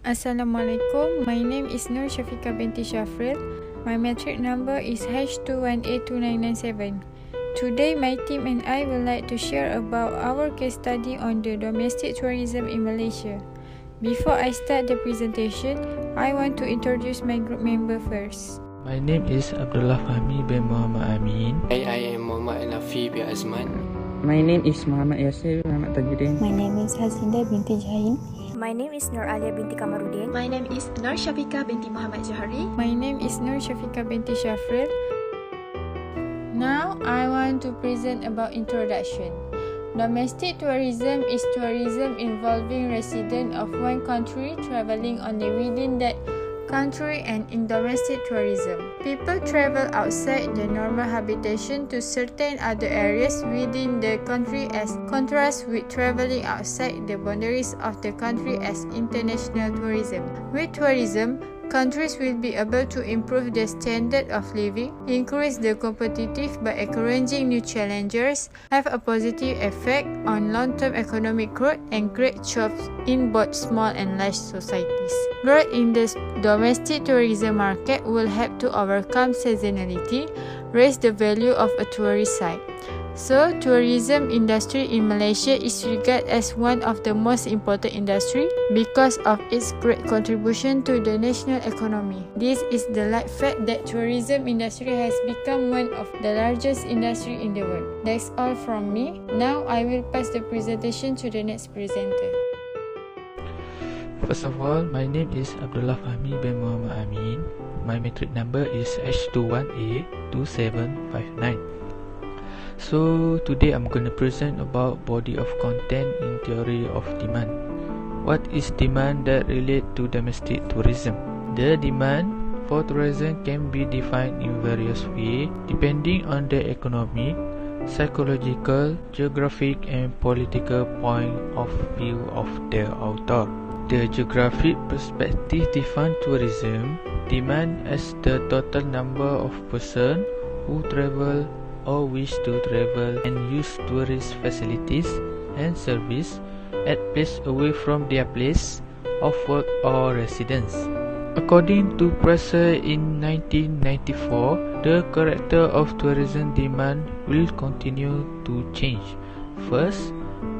Assalamualaikum. My name is Nur Syafiqah binti Syafril. My metric number is HFT10403. Today, my team and I would like to share about our case study on the domestic tourism in Malaysia. Before I start the presentation, I want to introduce my group member first. My name is Abdullah Fahmi bin Muhammad Amin. I am Muhammad Anafi bin Azman. My name is Muhammad Yasir Muhammad Tajuddin. My name is Hazinda binti Jahin. My name is Nur Alia binti Kamaruddin. My name is Nur Syafiqah binti Muhammad Johari. My name is Nur Syafiqah binti Syafril. Now, I want to present about introduction. Domestic tourism is tourism involving residents of one country traveling only within that country, and in domestic tourism, people travel outside the normal habitation to certain other areas within the country, as contrast with traveling outside the boundaries of the country as international tourism. With tourism, countries will be able to improve their standard of living, increase the competitive by encouraging new challengers, have a positive effect on long-term economic growth, and create jobs in both small and large societies. Growth in the domestic tourism market will help to overcome seasonality, raise the value of a tourist site. So, tourism industry in Malaysia is regarded as one of the most important industry because of its great contribution to the national economy. This is the light fact that tourism industry has become one of the largest industry in the world. That's all from me. Now, I will pass the presentation to the next presenter. First of all, my name is Abdullah Fahmi bin Muhammad Amin. My metric number is H21A2759. So today I'm going to present about body of content in theory of demand. What is demand that relate to domestic tourism? The demand for tourism can be defined in various ways depending on the economic, psychological, geographic and political point of view of the author. The geographic perspective defines tourism demand as the total number of persons who travel or wish to travel and use tourist facilities and service at place away from their place of work or residence. According to Prinsip in 1994, the character of tourism demand will continue to change. First,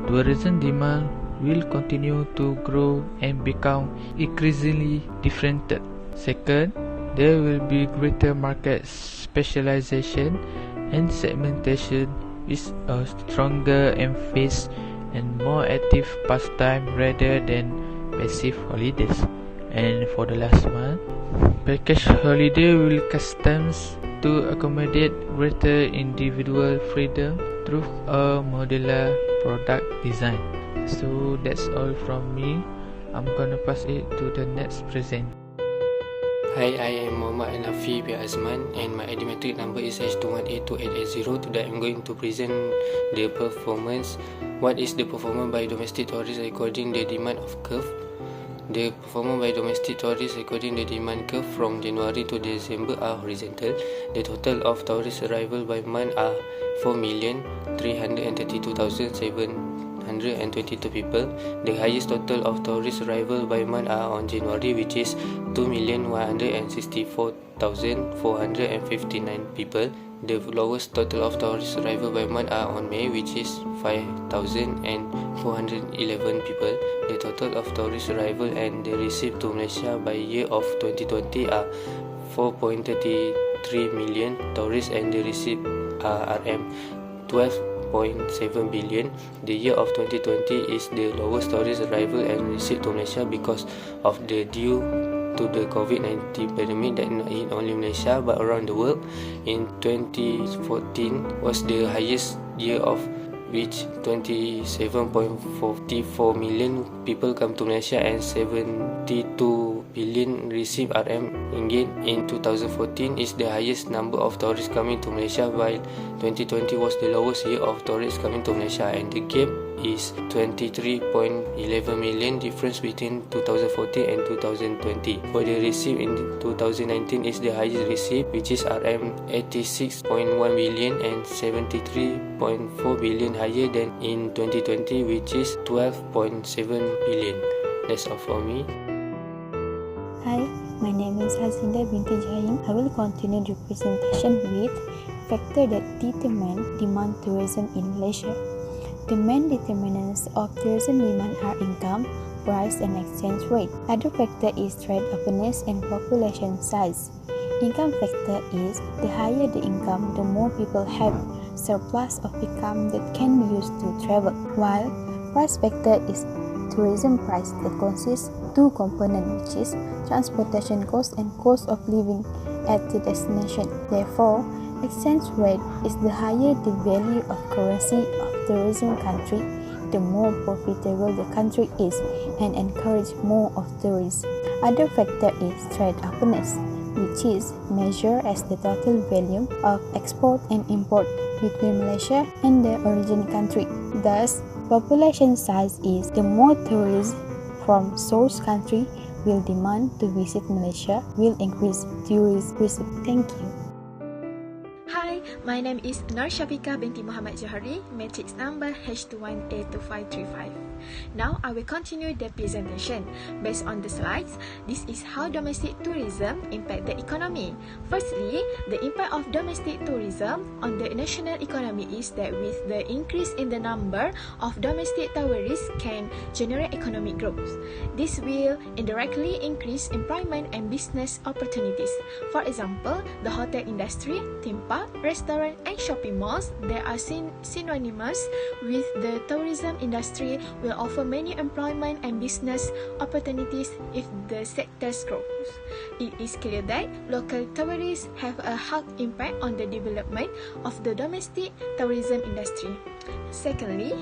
tourism demand will continue to grow and become increasingly differentiated. Second, there will be greater market specialization and segmentation with a stronger emphasis and more active pastime rather than passive holidays. And for the last one, package holiday will customize to accommodate greater individual freedom through a modular product design. So that's all from me. I'm gonna pass it to the next presenter. Hi, I am Muhammad Anafi bin Azman and my ID metric number is H21A2880. Today I'm going to present the performance. What is the performance by domestic tourists according the demand of curve? The performance by domestic tourists according the demand curve from January to December are horizontal. The total of tourist arrival by month are 4,332,722 people. The highest total of tourist arrival by month are on January, which is 2,164,459 people. The lowest total of tourist arrival by month are on May, which is 5,411 people. The total of tourist arrival and the receipt to Malaysia by year of 2020 are 4.33 million tourists and the receipt are RM 12.7 billion. The year of 2020 is the lowest tourist arrival and receipt to Malaysia because of the due to the COVID-19 pandemic that not in only Malaysia but around the world. In 2014 was the highest year of which 27.44 million people come to Malaysia and 72 billion receive RM ringgit. In 2014 is the highest number of tourists coming to Malaysia, while 2020 was the lowest year of tourists coming to Malaysia, and the gap is 23.11 million difference between 2014 and 2020. For the receipt in 2019 is the highest receipt, which is RM 86.1 billion and 73.4 billion higher than in 2020, which is 12.7 billion. That's all for me. Hi, my name is Hazinda Binti Jain. I will continue the presentation with factors that determine demand tourism in Malaysia. The main determinants of tourism demand are income, price, and exchange rate. Other factor is trade openness and population size. Income factor is the higher the income, the more people have surplus of income that can be used to travel. While price factor is tourism price that consists two components, which is transportation cost and cost of living at the destination. Therefore, exchange rate is the higher the value of currency of tourism country, the more profitable the country is and encourage more of tourists. Other factor is trade openness, which is measured as the total volume of export and import between Malaysia and the origin country. Thus, population size is the more tourists from source country will demand to visit Malaysia will increase tourist visit. Thank you. Hi, my name is Nur Shafika binti Muhammad Johari, matrix number HFT10403. Now I will continue the presentation. Based on the slides, this is how domestic tourism impact the economy. Firstly, the impact of domestic tourism on the national economy is that with the increase in the number of domestic tourists can generate economic growth. This will indirectly increase employment and business opportunities. For example, the hotel industry, theme park, restaurant, and shopping malls that are synonymous with the tourism industry will offer many employment and business opportunities if the sectors grows. It is clear that local tourists have a high impact on the development of the domestic tourism industry. Secondly,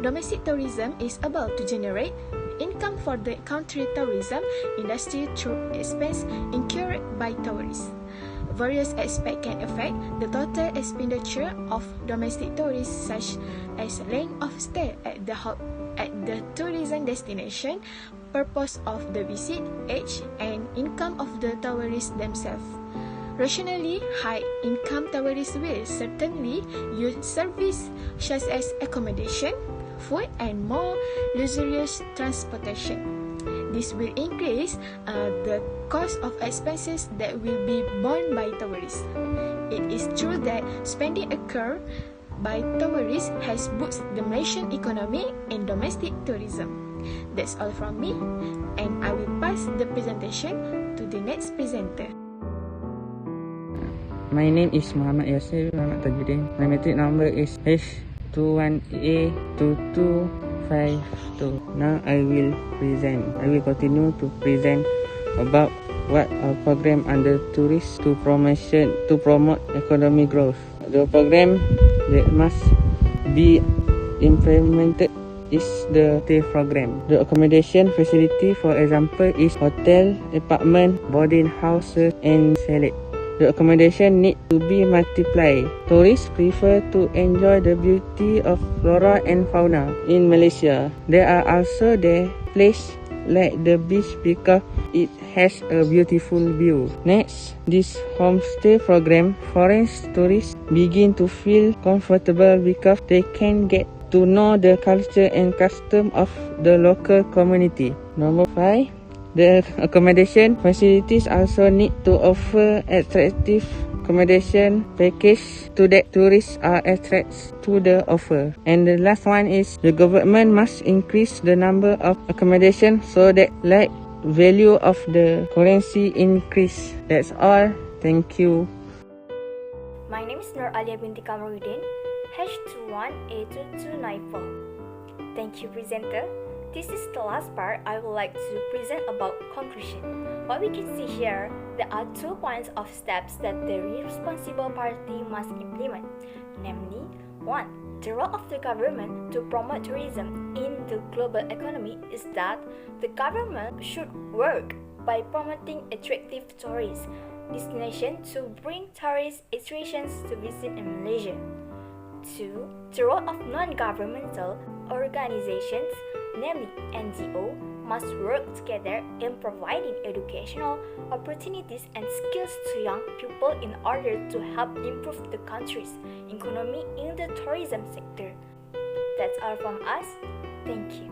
domestic tourism is able to generate income for the country tourism industry through expense incurred by tourists. Various aspects can affect the total expenditure of domestic tourists, such as length of stay at the tourism destination, purpose of the visit, age, and income of the tourists themselves. Rationally, high-income tourists will certainly use services such as accommodation, food, and more luxurious transportation. This will increase the cost of expenses that will be borne by tourists. It is true that spending occurred by tourists has boosted the Malaysian economy and domestic tourism. That's all from me, and I will pass the presentation to the next presenter. My name is Muhammad Yasir Muhammad Tajuddin. My matric number is H21A2252. Now I will continue to present about what our program under tourists to promote economic growth. The program that must be implemented is the TAFE program. The accommodation facility, for example, is hotel, apartment, boarding houses, and chalet. The accommodation need to be multiplied. Tourists prefer to enjoy the beauty of flora and fauna in Malaysia. There are also the places like the beach because it has a beautiful view. Next, this homestay program, foreign tourists begin to feel comfortable because they can get to know the culture and custom of the local community. Number 5. The accommodation facilities also need to offer attractive accommodation package to that tourists are attracted to the offer. And the last one is the government must increase the number of accommodation so that value of the currency increase. That's all. Thank you. My name is Nur Alia binti Kamarudin, H21A2294. Thank you, presenter. This is the last part I would like to present about conclusion. What we can see here, there are 2 points of steps that the responsible party must implement. Namely, 1. The role of the government to promote tourism in the global economy is that the government should work by promoting attractive tourist destinations to bring tourist attractions to visit in Malaysia. 2. The role of non-governmental organizations, namely NGO, must work together in providing educational opportunities and skills to young people in order to help improve the country's economy in the tourism sector. That's all from us. Thank you.